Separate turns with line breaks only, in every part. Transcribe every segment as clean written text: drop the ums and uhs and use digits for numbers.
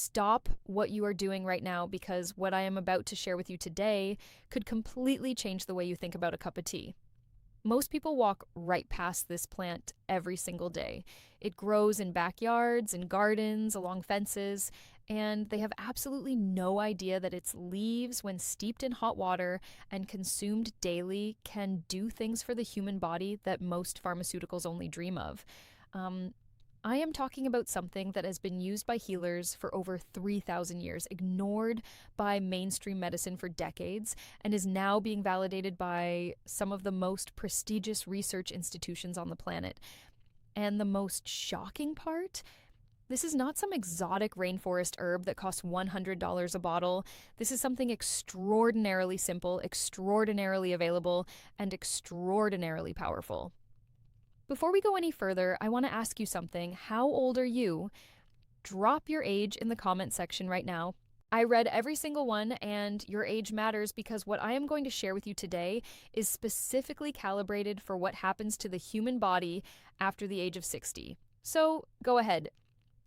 Stop what you are doing right now because what I am about to share with you today could completely change the way you think about a cup of tea. Most people walk right past this plant every single day. It grows in backyards, in gardens, along fences, and they have absolutely no idea that its leaves, when steeped in hot water and consumed daily, can do things for the human body that most pharmaceuticals only dream of. Um, I am talking about something that has been used by healers for over 3,000 years, ignored by mainstream medicine for decades, and is now being validated by some of the most prestigious research institutions on the planet. And the most shocking part? This is not some exotic rainforest herb that costs $100 a bottle. This is something extraordinarily simple, extraordinarily available, and extraordinarily powerful. Before we go any further, I want to ask you something. How old are you? Drop your age in the comment section right now. I read every single one, and your age matters because what I am going to share with you today is specifically calibrated for what happens to the human body after the age of 60. So go ahead,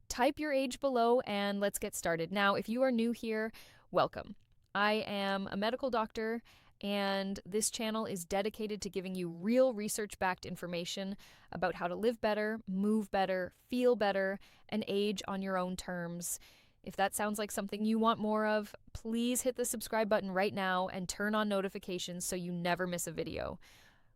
type your age below, and let's get started. Now, if you are new here, welcome. I am a medical doctor, and this channel is dedicated to giving you real research-backed information about how to live better, move better, feel better, and age on your own terms. If that sounds like something you want more of, please hit the subscribe button right now and turn on notifications so you never miss a video.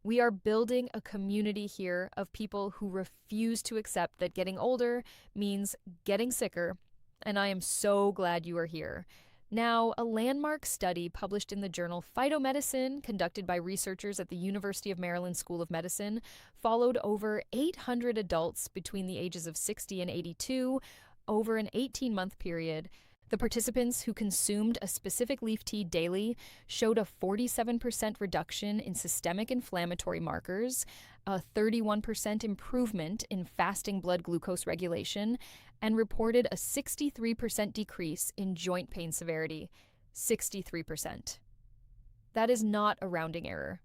We are building a community here of people who refuse to accept that getting older means getting sicker, and I am so glad you are here. Now, a landmark study published in the journal Phytomedicine, conducted by researchers at the University of Maryland School of Medicine, followed over 800 adults between the ages of 60 and 82 over an 18-month period. The participants who consumed a specific leaf tea daily showed a 47% reduction in systemic inflammatory markers, a 31% improvement in fasting blood glucose regulation, and reported a 63% decrease in joint pain severity. 63%. That is not a rounding error.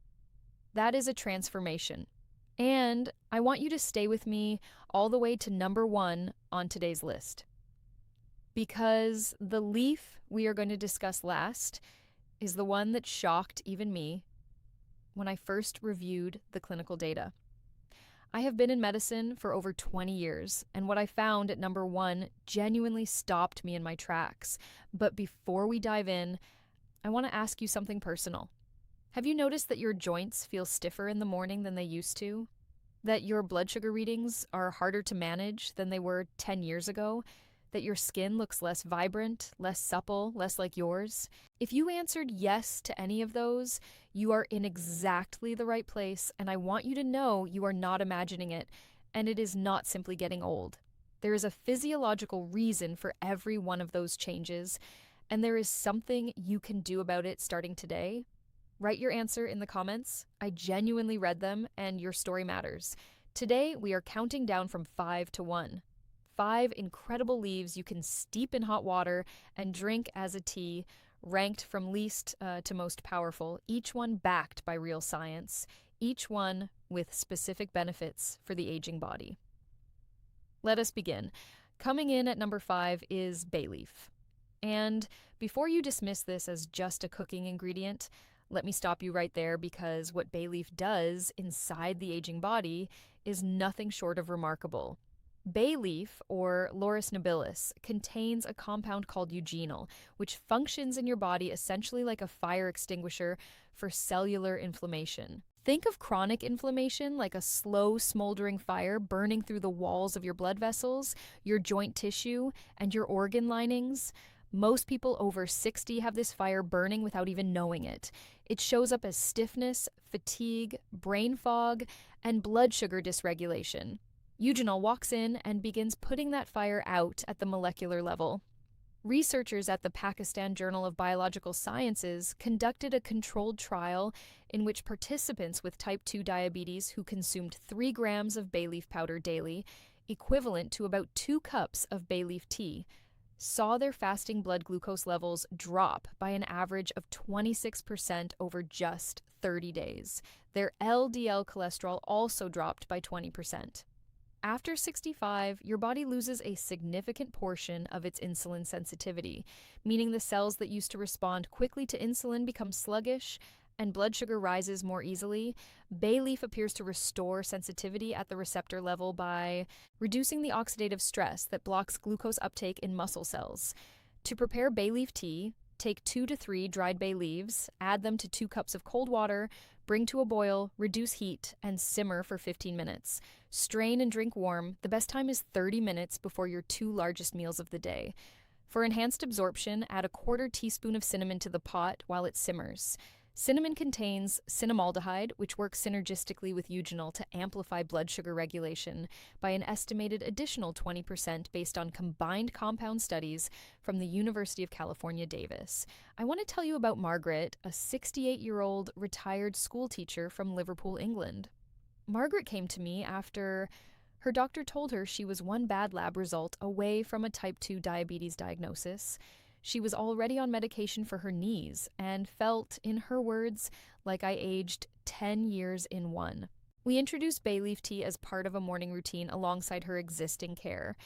That is a transformation. And I want you to stay with me all the way to number 1 on today's list. Because the leaf we are going to discuss last is the one that shocked even me when I first reviewed the clinical data. I have been in medicine for over 20 years, and what I found at number 1 genuinely stopped me in my tracks. But before we dive in, I want to ask you something personal. Have you noticed that your joints feel stiffer in the morning than they used to? That your blood sugar readings are harder to manage than they were 10 years ago? That your skin looks less vibrant, less supple, less like yours? If you answered yes to any of those, you are in exactly the right place, and I want you to know you are not imagining it, and it is not simply getting old. There is a physiological reason for every one of those changes, and there is something you can do about it starting today. Write your answer in the comments. I genuinely read them, and your story matters. Today, we are counting down from 5 to 1. 5 incredible leaves you can steep in hot water and drink as a tea, ranked from least to most powerful, each one backed by real science, each one with specific benefits for the aging body. Let us begin. Coming in at number 5 is bay leaf. And before you dismiss this as just a cooking ingredient, let me stop you right there, because what bay leaf does inside the aging body is nothing short of remarkable. Bay leaf, or Laurus nobilis, contains a compound called eugenol, which functions in your body essentially like a fire extinguisher for cellular inflammation. Think of chronic inflammation like a slow, smoldering fire burning through the walls of your blood vessels, your joint tissue, and your organ linings. Most people over 60 have this fire burning without even knowing it. It shows up as stiffness, fatigue, brain fog, and blood sugar dysregulation. Eugenol walks in and begins putting that fire out at the molecular level. Researchers at the Pakistan Journal of Biological Sciences conducted a controlled trial in which participants with type 2 diabetes who consumed 3 grams of bay leaf powder daily, equivalent to about 2 cups of bay leaf tea, saw their fasting blood glucose levels drop by an average of 26% over just 30 days. Their LDL cholesterol also dropped by 20%. After 65, your body loses a significant portion of its insulin sensitivity, meaning the cells that used to respond quickly to insulin become sluggish and blood sugar rises more easily. Bay leaf appears to restore sensitivity at the receptor level by reducing the oxidative stress that blocks glucose uptake in muscle cells. To prepare bay leaf tea, take 2 to 3 dried bay leaves, add them to 2 cups of cold water, bring to a boil, reduce heat, and simmer for 15 minutes. Strain and drink warm. The best time is 30 minutes before your 2 largest meals of the day. For enhanced absorption, add a 1/4 teaspoon of cinnamon to the pot while it simmers. Cinnamon contains cinnamaldehyde, which works synergistically with eugenol to amplify blood sugar regulation by an estimated additional 20% based on combined compound studies from the University of California, Davis. I want to tell you about Margaret, a 68-year-old retired school teacher from Liverpool, England. Margaret came to me after her doctor told her she was one bad lab result away from a type 2 diabetes diagnosis. She was already on medication for her knees and felt, in her words, like I aged 10 years in one. We introduced bay leaf tea as part of a morning routine alongside her existing care.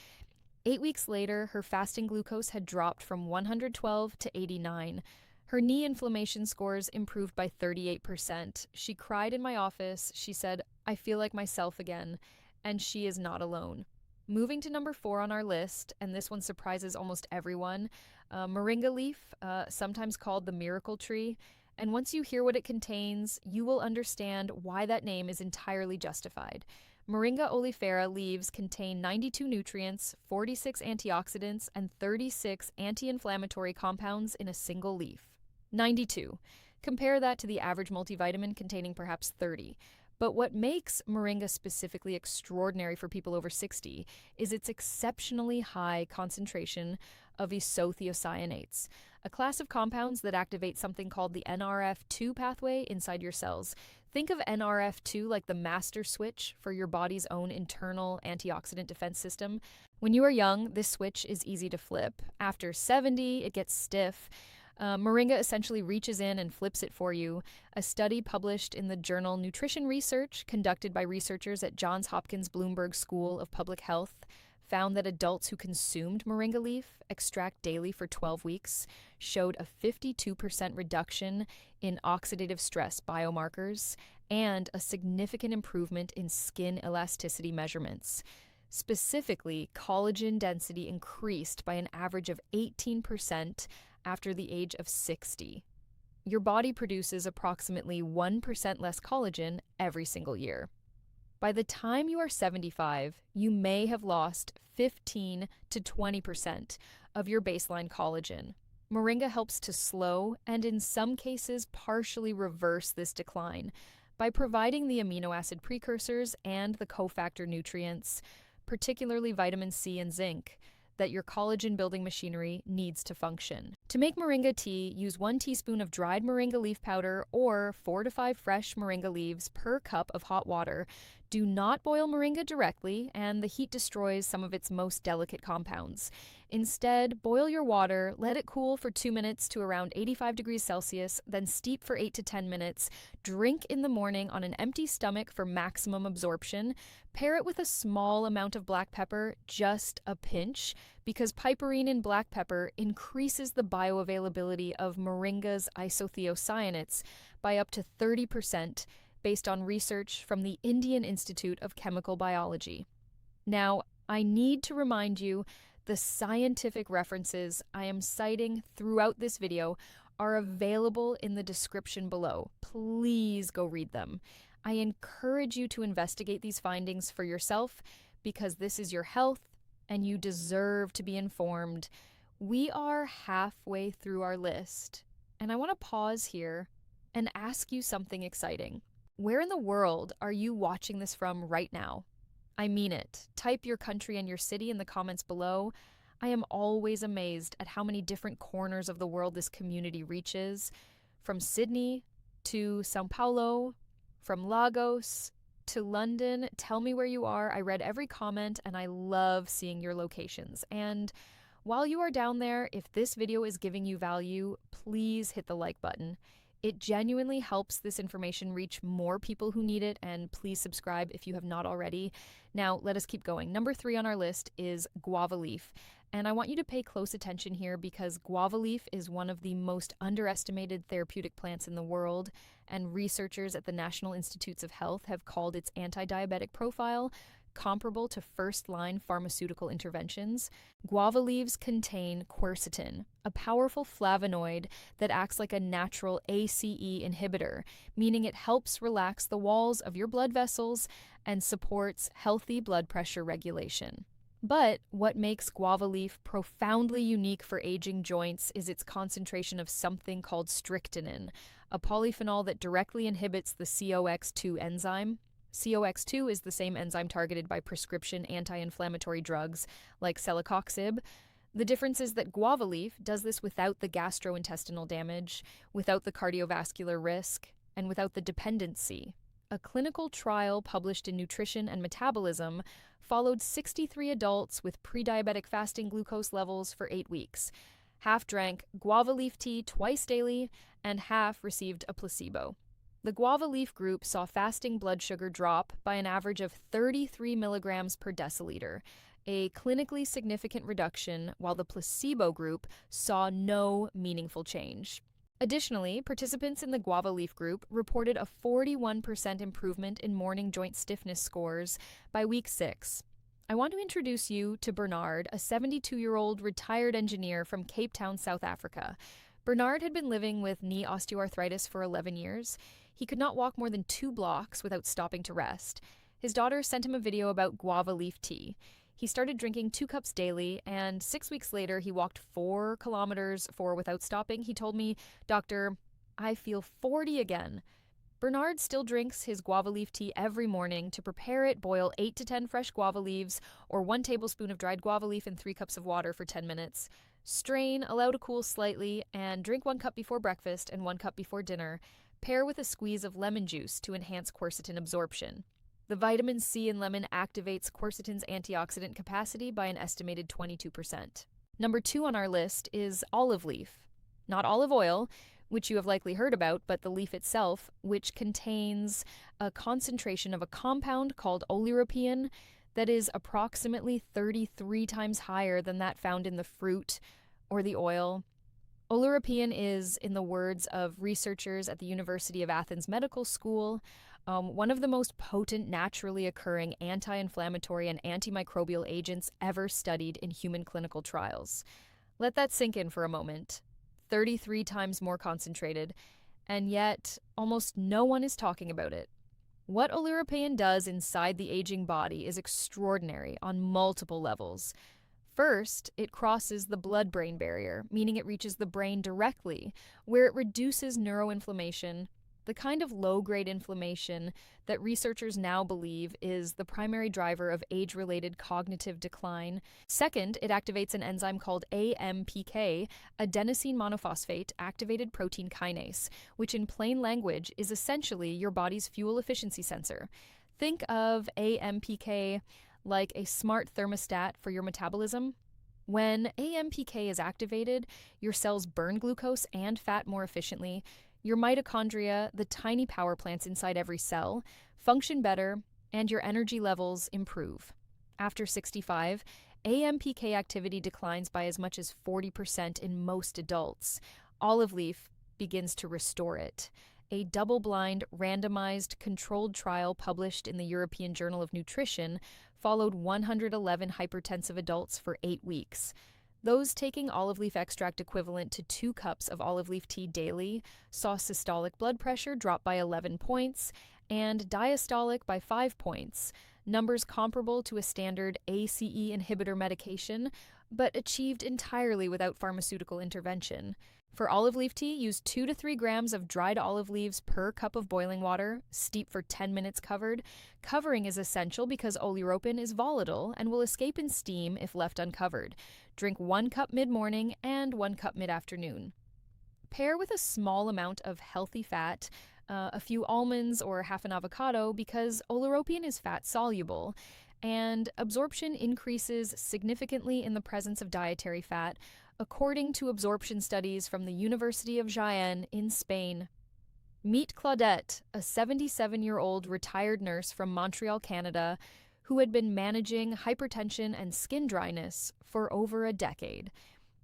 8 weeks later, her fasting glucose had dropped from 112 to 89. Her knee inflammation scores improved by 38%. She cried in my office. She said, "I feel like myself again," and she is not alone. Moving to number 4 on our list, and this one surprises almost everyone, moringa leaf, sometimes called the miracle tree. And once you hear what it contains, you will understand why that name is entirely justified. Moringa oleifera leaves contain 92 nutrients, 46 antioxidants, and 36 anti-inflammatory compounds in a single leaf. 92. Compare that to the average multivitamin containing perhaps 30. But what makes moringa specifically extraordinary for people over 60 is its exceptionally high concentration of isothiocyanates, a class of compounds that activate something called the NRF2 pathway inside your cells. Think of NRF2 like the master switch for your body's own internal antioxidant defense system. When you are young, this switch is easy to flip. After 70, it gets stiff. Moringa essentially reaches in and flips it for you. A study published in the journal Nutrition Research, conducted by researchers at Johns Hopkins Bloomberg School of Public Health, found that adults who consumed moringa leaf extract daily for 12 weeks showed a 52% reduction in oxidative stress biomarkers and a significant improvement in skin elasticity measurements. Specifically, collagen density increased by an average of 18% after the age of 60. Your body produces approximately 1% less collagen every single year. By the time you are 75, you may have lost 15 to 20% of your baseline collagen. Moringa helps to slow and, in some cases, partially reverse this decline by providing the amino acid precursors and the cofactor nutrients, particularly vitamin C and zinc, that your collagen-building machinery needs to function. To make moringa tea, use 1 teaspoon of dried moringa leaf powder or 4 to 5 fresh moringa leaves per cup of hot water. Do not boil moringa directly, and the heat destroys some of its most delicate compounds. Instead, boil your water, let it cool for 2 minutes to around 85 degrees Celsius, then steep for 8 to 10 minutes. Drink in the morning on an empty stomach for maximum absorption. Pair it with a small amount of black pepper, just a pinch, because piperine in black pepper increases the bioavailability of moringa's isothiocyanates by up to 30%, based on research from the Indian Institute of Chemical Biology. Now, I need to remind you, the scientific references I am citing throughout this video are available in the description below. Please go read them. I encourage you to investigate these findings for yourself because this is your health and you deserve to be informed. We are halfway through our list, and I want to pause here and ask you something exciting. Where in the world are you watching this from right now? I mean it. Type your country and your city in the comments below. I am always amazed at how many different corners of the world this community reaches, from Sydney to Sao Paulo, from Lagos to London. Tell me where you are. I read every comment and I love seeing your locations. And while you are down there, if this video is giving you value, please hit the like button. It genuinely helps this information reach more people who need it, and please subscribe if you have not already. Now, let us keep going. Number 3 on our list is guava leaf. And I want you to pay close attention here because guava leaf is one of the most underestimated therapeutic plants in the world, and researchers at the National Institutes of Health have called its anti-diabetic profile comparable to first-line pharmaceutical interventions. Guava leaves contain quercetin, a powerful flavonoid that acts like a natural ACE inhibitor, meaning it helps relax the walls of your blood vessels and supports healthy blood pressure regulation. But what makes guava leaf profoundly unique for aging joints is its concentration of something called strychnine, a polyphenol that directly inhibits the COX-2 enzyme. COX-2 is the same enzyme targeted by prescription anti-inflammatory drugs like celecoxib. The difference is that guava leaf does this without the gastrointestinal damage, without the cardiovascular risk, and without the dependency. A clinical trial published in Nutrition and Metabolism followed 63 adults with pre-diabetic fasting glucose levels for 8 weeks. Half drank guava leaf tea twice daily, and half received a placebo. The guava leaf group saw fasting blood sugar drop by an average of 33 milligrams per deciliter, a clinically significant reduction, while the placebo group saw no meaningful change. Additionally, participants in the guava leaf group reported a 41% improvement in morning joint stiffness scores by week 6. I want to introduce you to Bernard, a 72-year-old retired engineer from Cape Town, South Africa. Bernard had been living with knee osteoarthritis for 11 years. He could not walk more than 2 blocks without stopping to rest. His daughter sent him a video about guava leaf tea. He started drinking 2 cups daily, and 6 weeks later, he walked 4 kilometers without stopping. He told me, "Doctor, I feel 40 again." Bernard still drinks his guava leaf tea every morning. To prepare it, boil 8 to 10 fresh guava leaves or 1 tablespoon of dried guava leaf in 3 cups of water for 10 minutes. Strain, allow to cool slightly, and drink 1 cup before breakfast and 1 cup before dinner. Pair with a squeeze of lemon juice to enhance quercetin absorption. The vitamin C in lemon activates quercetin's antioxidant capacity by an estimated 22%. Number 2 on our list is olive leaf. Not olive oil, which you have likely heard about, but the leaf itself, which contains a concentration of a compound called oleuropein that is approximately 33 times higher than that found in the fruit or the oil. Oleuropein is, in the words of researchers at the University of Athens Medical School, one of the most potent naturally occurring anti-inflammatory and antimicrobial agents ever studied in human clinical trials. Let that sink in for a moment. 33 times more concentrated, and yet almost no one is talking about it. What oleuropein does inside the aging body is extraordinary on multiple levels. First, it crosses the blood-brain barrier, meaning it reaches the brain directly, where it reduces neuroinflammation, the kind of low-grade inflammation that researchers now believe is the primary driver of age-related cognitive decline. Second, it activates an enzyme called AMPK, adenosine monophosphate activated protein kinase, which in plain language is essentially your body's fuel efficiency sensor. Think of AMPK like a smart thermostat for your metabolism. When AMPK is activated, your cells burn glucose and fat more efficiently. Your mitochondria, the tiny power plants inside every cell, function better, and your energy levels improve. After 65, AMPK activity declines by as much as 40% in most adults. Olive leaf begins to restore it. A double-blind, randomized, controlled trial published in the European Journal of Nutrition followed 111 hypertensive adults for 8 weeks. Those taking olive leaf extract equivalent to 2 cups of olive leaf tea daily saw systolic blood pressure drop by 11 points and diastolic by 5 points, numbers comparable to a standard ACE inhibitor medication, but achieved entirely without pharmaceutical intervention. For olive leaf tea, use 2 to 3 grams of dried olive leaves per cup of boiling water, steep for 10 minutes covered. Covering is essential because oleuropein is volatile and will escape in steam if left uncovered. Drink 1 cup mid-morning and 1 cup mid-afternoon. Pair with a small amount of healthy fat, a few almonds or half an avocado, because oleuropein is fat-soluble, and absorption increases significantly in the presence of dietary fat, according to absorption studies from the University of Jaén in Spain. Meet Claudette, a 77-year-old retired nurse from Montreal, Canada, who had been managing hypertension and skin dryness for over a decade.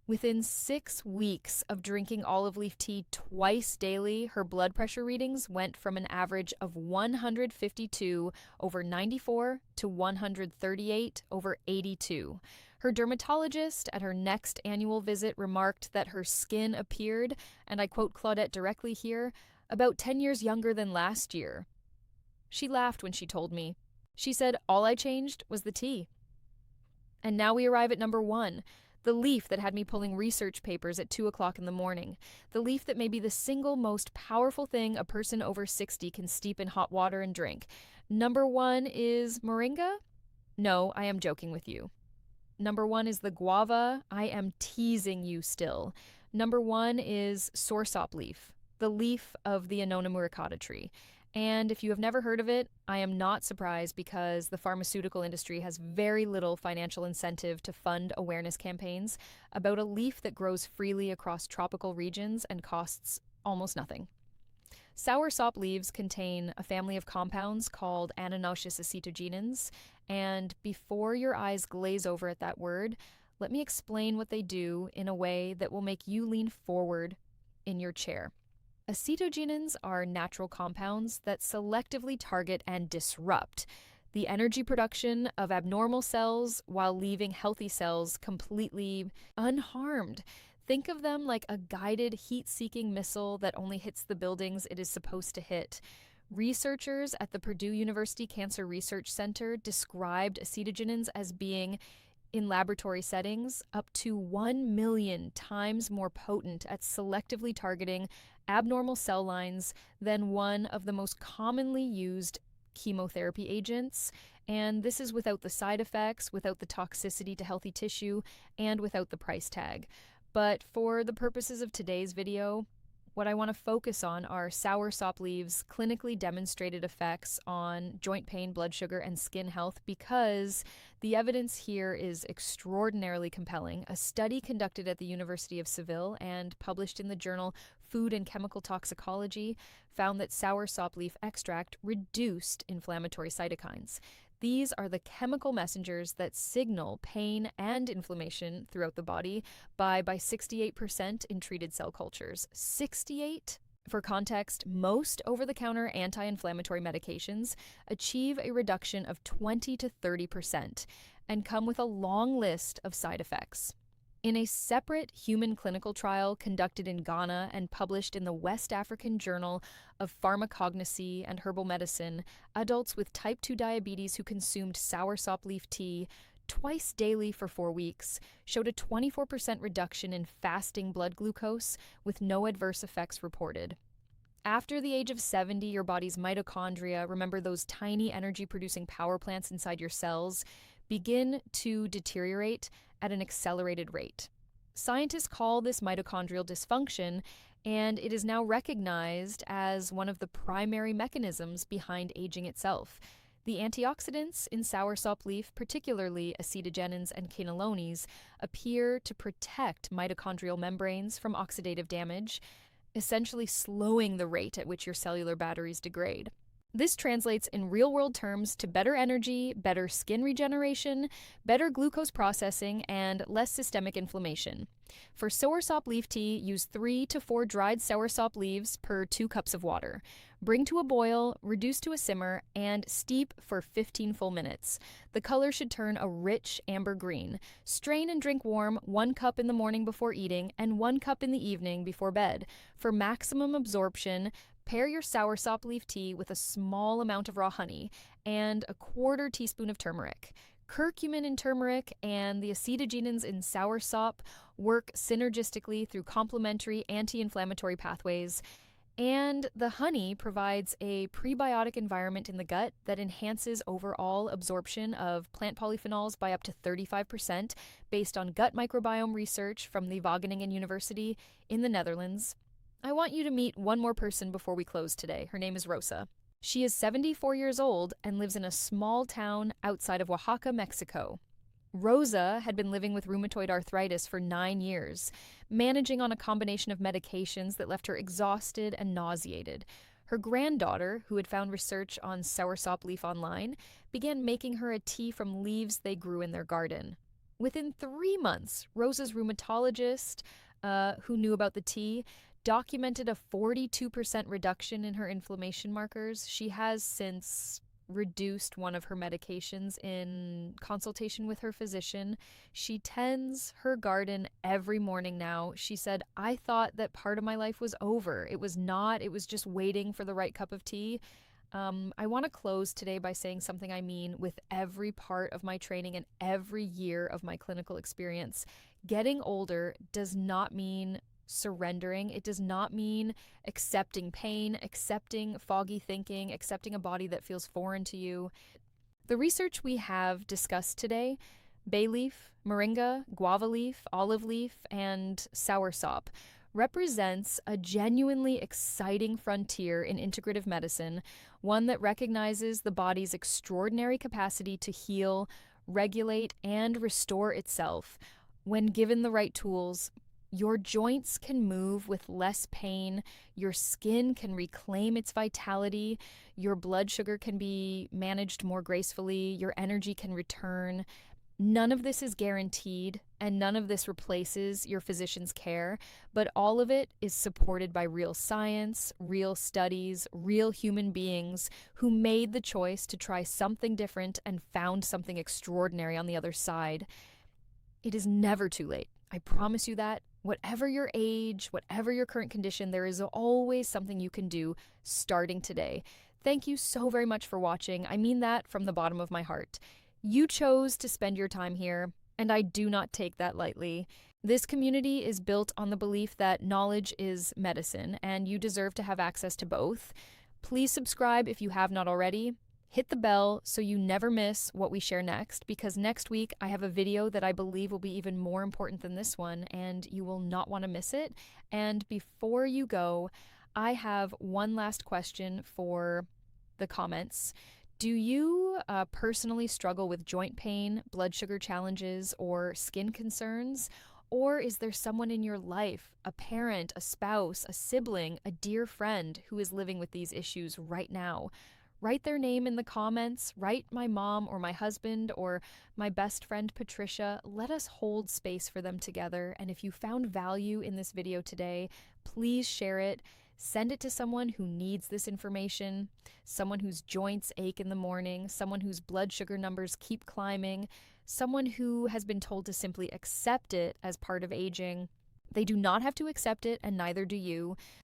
Within 6 weeks of drinking olive leaf tea twice daily, her blood pressure readings went from an average of 152/94 to 138/82. Her dermatologist at her next annual visit remarked that her skin appeared, and I quote Claudette directly here, about 10 years younger than last year. She laughed when she told me. She said, all I changed was the tea. And now we arrive at number 1. The leaf that had me pulling research papers at 2 o'clock in the morning. The leaf that may be the single most powerful thing a person over 60 can steep in hot water and drink. Number 1 is moringa? No, I am joking with you. Number 1 is the guava. I am teasing you still. Number 1 is soursop leaf, the leaf of the Annona muricata tree. And if you have never heard of it, I am not surprised because the pharmaceutical industry has very little financial incentive to fund awareness campaigns about a leaf that grows freely across tropical regions and costs almost nothing. Soursop leaves contain a family of compounds called annanoceous acetogenins, and before your eyes glaze over at that word, let me explain what they do in a way that will make you lean forward in your chair. Acetogenins are natural compounds that selectively target and disrupt the energy production of abnormal cells while leaving healthy cells completely unharmed. Think of them like a guided heat-seeking missile that only hits the buildings it is supposed to hit. Researchers at the Purdue University Cancer Research Center described acetogenins as being, in laboratory settings, up to 1 million times more potent at selectively targeting abnormal cell lines than one of the most commonly used chemotherapy agents. And this is without the side effects, without the toxicity to healthy tissue, and without the price tag. But for the purposes of today's video, what I want to focus on are soursop leaves' clinically demonstrated effects on joint pain, blood sugar, and skin health because the evidence here is extraordinarily compelling. A study conducted at the University of Seville and published in the journal Food and Chemical Toxicology found that soursop leaf extract reduced inflammatory cytokines. These are the chemical messengers that signal pain and inflammation throughout the body by 68% in treated cell cultures. 68? For context, most over-the-counter anti-inflammatory medications achieve a reduction of 20 to 30% and come with a long list of side effects. In a separate human clinical trial conducted in Ghana and published in the West African Journal of Pharmacognosy and Herbal Medicine, adults with type 2 diabetes who consumed soursop leaf tea twice daily for 4 weeks showed a 24% reduction in fasting blood glucose with no adverse effects reported. After the age of 70, your body's mitochondria, remember those tiny energy-producing power plants inside your cells, begin to deteriorate at an accelerated rate. Scientists call this mitochondrial dysfunction, and it is now recognized as one of the primary mechanisms behind aging itself. The antioxidants in soursop leaf, particularly acetogenins and quinolones, appear to protect mitochondrial membranes from oxidative damage, essentially slowing the rate at which your cellular batteries degrade. This translates in real-world terms to better energy, better skin regeneration, better glucose processing, and less systemic inflammation. For soursop leaf tea, use 3 to 4 dried soursop leaves per 2 cups of water. Bring to a boil, reduce to a simmer, and steep for 15 full minutes. The color should turn a rich amber green. Strain and drink warm, 1 cup in the morning before eating, and 1 cup in the evening before bed. For maximum absorption, pair your soursop leaf tea with a small amount of raw honey and a 1/4 teaspoon of turmeric. Curcumin in turmeric and the acetogenins in soursop work synergistically through complementary anti-inflammatory pathways, and the honey provides a prebiotic environment in the gut that enhances overall absorption of plant polyphenols by up to 35% based on gut microbiome research from the Wageningen University in the Netherlands. I want you to meet one more person before we close today. Her name is Rosa. She is 74 years old and lives in a small town outside of Oaxaca, Mexico. Rosa had been living with rheumatoid arthritis for 9 years, managing on a combination of medications that left her exhausted and nauseated. Her granddaughter, who had found research on soursop leaf online, began making her a tea from leaves they grew in their garden. Within 3 months, Rosa's rheumatologist, who knew about the tea, documented a 42% reduction in her inflammation markers. She has since reduced one of her medications in consultation with her physician. She tends her garden every morning now. She said, I thought that part of my life was over. It was not, it was just waiting for the right cup of tea. I want to close today by saying something I mean with every part of my training and every year of my clinical experience. Getting older does not mean surrendering. It does not mean accepting pain, accepting foggy thinking, accepting a body that feels foreign to you. The research we have discussed today, bay leaf, moringa, guava leaf, olive leaf, and soursop, represents a genuinely exciting frontier in integrative medicine, one that recognizes the body's extraordinary capacity to heal, regulate, and restore itself. When given the right tools, your joints can move with less pain, your skin can reclaim its vitality, your blood sugar can be managed more gracefully, your energy can return. None of this is guaranteed, and none of this replaces your physician's care, but all of it is supported by real science, real studies, real human beings who made the choice to try something different and found something extraordinary on the other side. It is never too late. I promise you that. Whatever your age, whatever your current condition, there is always something you can do starting today. Thank you so very much for watching. I mean that from the bottom of my heart. You chose to spend your time here, and I do not take that lightly. This community is built on the belief that knowledge is medicine, and you deserve to have access to both. Please subscribe if you have not already. Hit the bell so you never miss what we share next, because next week I have a video that I believe will be even more important than this one, and you will not want to miss it. And before you go, I have one last question for the comments. Do you personally struggle with joint pain, blood sugar challenges, or skin concerns? Or is there someone in your life, a parent, a spouse, a sibling, a dear friend who is living with these issues right now? Write their name in the comments. Write my mom or my husband or my best friend Patricia. Let us hold space for them together. And if you found value in this video today, please share it. Send it to someone who needs this information, someone whose joints ache in the morning, someone whose blood sugar numbers keep climbing, someone who has been told to simply accept it as part of aging. They do not have to accept it, and neither do you.